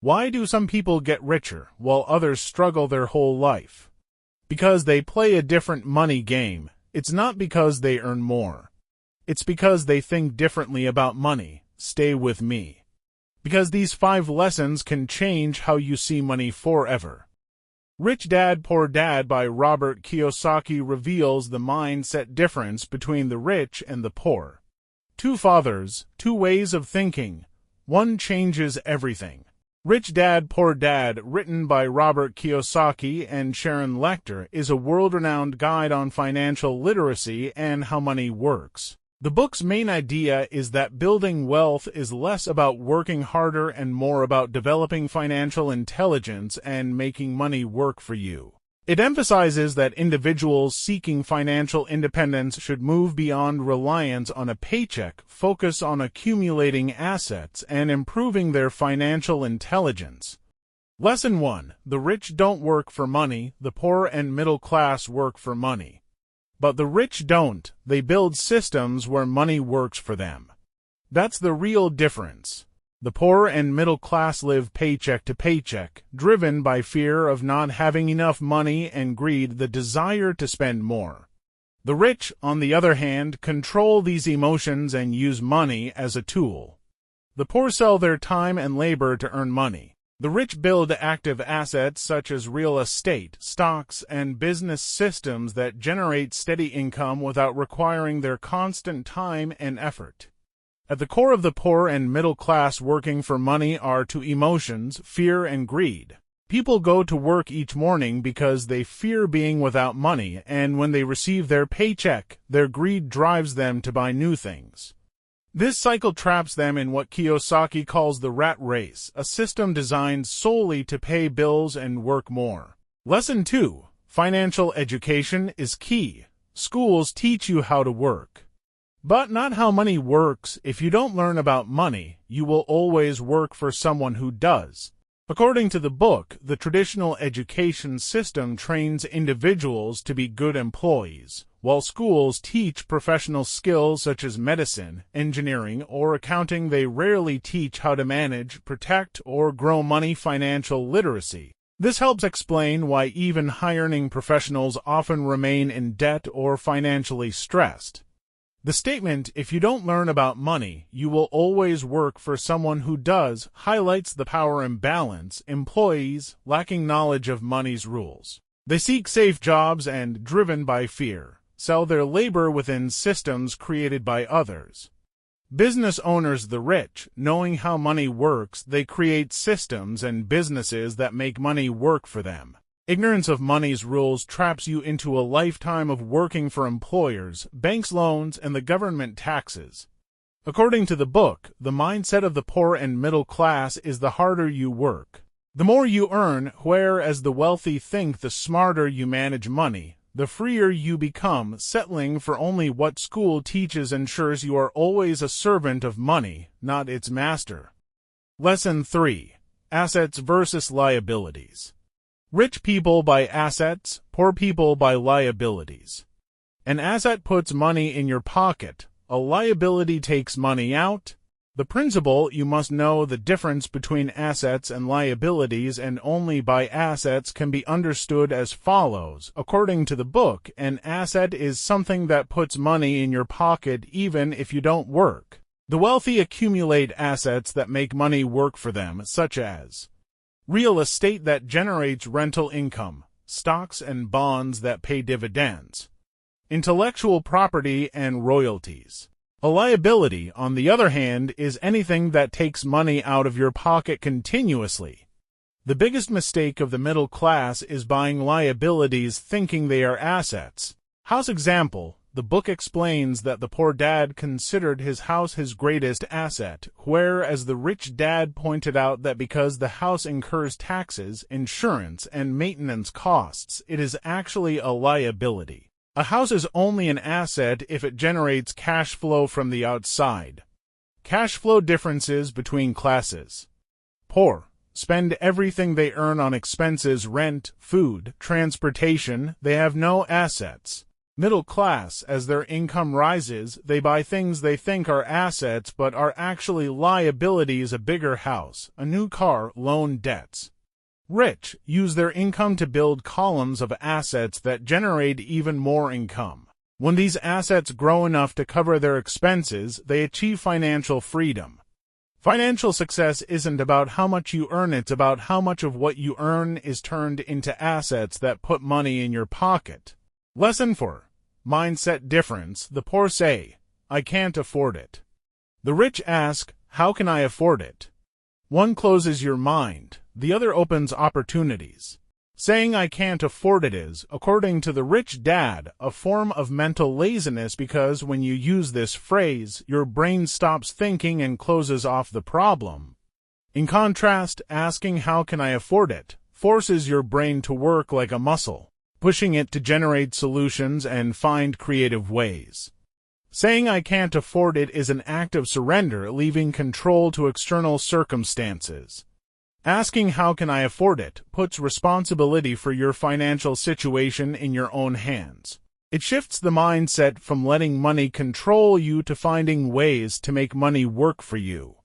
Why do some people get richer while others struggle their whole life? Because they play a different money game. It's not because they earn more. It's because they think differently about money. Stay with me. Because these 5 lessons can change how you see money forever. Rich Dad, Poor Dad by Robert Kiyosaki reveals the mindset difference between the rich and the poor. 2 fathers, 2 ways of thinking. One changes everything. Rich Dad, Poor Dad, written by Robert Kiyosaki and Sharon Lechter, is a world-renowned guide on financial literacy and how money works. The book's main idea is that building wealth is less about working harder and more about developing financial intelligence and making money work for you. It emphasizes that individuals seeking financial independence should move beyond reliance on a paycheck, focus on accumulating assets, and improving their financial intelligence. Lesson 1. The rich don't work for money, the poor and middle class work for money. But the rich don't. They build systems where money works for them. That's the real difference. The poor and middle class live paycheck to paycheck, driven by fear of not having enough money and greed, the desire to spend more. The rich, on the other hand, control these emotions and use money as a tool. The poor sell their time and labor to earn money. The rich build active assets such as real estate, stocks, and business systems that generate steady income without requiring their constant time and effort. At the core of the poor and middle class working for money are 2 emotions, fear and greed. People go to work each morning because they fear being without money, and when they receive their paycheck, their greed drives them to buy new things. This cycle traps them in what Kiyosaki calls the rat race, a system designed solely to pay bills and work more. Lesson 2. Financial education is key. Schools teach you how to work, but not how money works. If you don't learn about money, you will always work for someone who does. According to the book, the traditional education system trains individuals to be good employees, while schools teach professional skills such as medicine, engineering, or accounting. They rarely teach how to manage, protect, or grow money. Financial literacy. This helps explain why even high-earning professionals often remain in debt or financially stressed. The statement, "If you don't learn about money, you will always work for someone who does," highlights the power imbalance. Employees, lacking knowledge of money's rules, they seek safe jobs and, driven by fear, sell their labor within systems created by others. Business owners, the rich, knowing how money works, they create systems and businesses that make money work for them. Ignorance of money's rules traps you into a lifetime of working for employers, banks, loans, and the government taxes. According to the book, the mindset of the poor and middle class is the harder you work, the more you earn, whereas the wealthy think the smarter you manage money, the freer you become. Settling for only what school teaches ensures you are always a servant of money, not its master. Lesson 3. Assets versus liabilities. Rich people buy assets, poor people buy liabilities. An asset puts money in your pocket, a liability takes money out. The principle: you must know the difference between assets and liabilities, and only by assets can be understood as follows. According to the book, an asset is something that puts money in your pocket even if you don't work. The wealthy accumulate assets that make money work for them, such as real estate that generates rental income, stocks and bonds that pay dividends, intellectual property and royalties. A liability, on the other hand, is anything that takes money out of your pocket continuously. The biggest mistake of the middle class is buying liabilities thinking they are assets. House example. The book explains that the poor dad considered his house his greatest asset, whereas the rich dad pointed out that because the house incurs taxes, insurance, and maintenance costs, it is actually a liability. A house is only an asset if it generates cash flow from the outside. Cash flow differences between classes. Poor spend everything they earn on expenses, rent, food, transportation. They have no assets. Middle class, as their income rises, they buy things they think are assets but are actually liabilities: a bigger house, a new car, loan debts. Rich use their income to build columns of assets that generate even more income. When these assets grow enough to cover their expenses, they achieve financial freedom. Financial success isn't about how much you earn, it's about how much of what you earn is turned into assets that put money in your pocket. Lesson 4. Mindset difference. The poor say, "I can't afford it." The rich ask, "How can I afford it?" One closes your mind, the other opens opportunities. Saying "I can't afford it" is, according to the rich dad, a form of mental laziness, because when you use this phrase, your brain stops thinking and closes off the problem. In contrast, asking "How can I afford it?" forces your brain to work like a muscle, pushing it to generate solutions and find creative ways. Saying "I can't afford it" is an act of surrender, leaving control to external circumstances. Asking "How can I afford it?" puts responsibility for your financial situation in your own hands. It shifts the mindset from letting money control you to finding ways to make money work for you.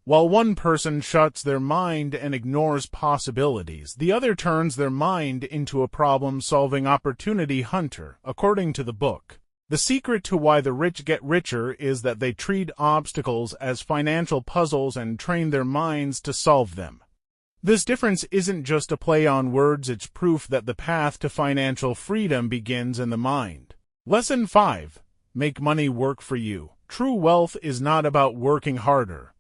While one person shuts their mind and ignores possibilities, the other turns their mind into a problem-solving opportunity hunter, according to the book. The secret to why the rich get richer is that they treat obstacles as financial puzzles and train their minds to solve them. This difference isn't just a play on words, it's proof that the path to financial freedom begins in the mind. Lesson 5. Make money work for you. True wealth is not about working harder.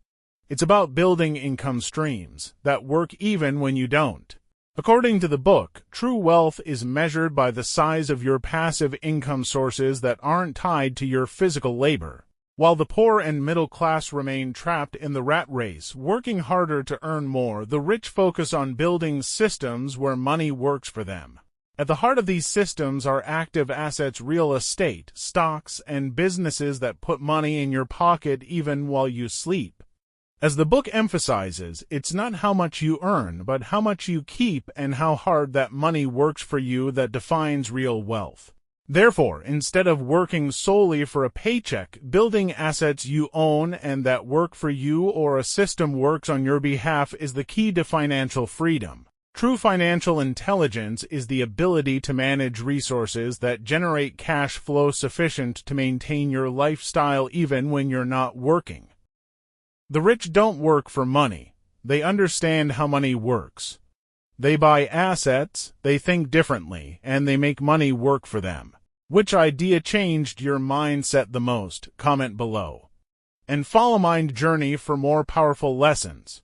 It's about building income streams that work even when you don't. According to the book, true wealth is measured by the size of your passive income sources that aren't tied to your physical labor. While the poor and middle class remain trapped in the rat race, working harder to earn more, the rich focus on building systems where money works for them. At the heart of these systems are active assets: real estate, stocks, and businesses that put money in your pocket even while you sleep. As the book emphasizes, it's not how much you earn, but how much you keep and how hard that money works for you that defines real wealth. Therefore, instead of working solely for a paycheck, building assets you own and that work for you, or a system works on your behalf, is the key to financial freedom. True financial intelligence is the ability to manage resources that generate cash flow sufficient to maintain your lifestyle even when you're not working. The rich don't work for money. They understand how money works. They buy assets, they think differently, and they make money work for them. Which idea changed your mindset the most? Comment below. And follow Mind Journey for more powerful lessons.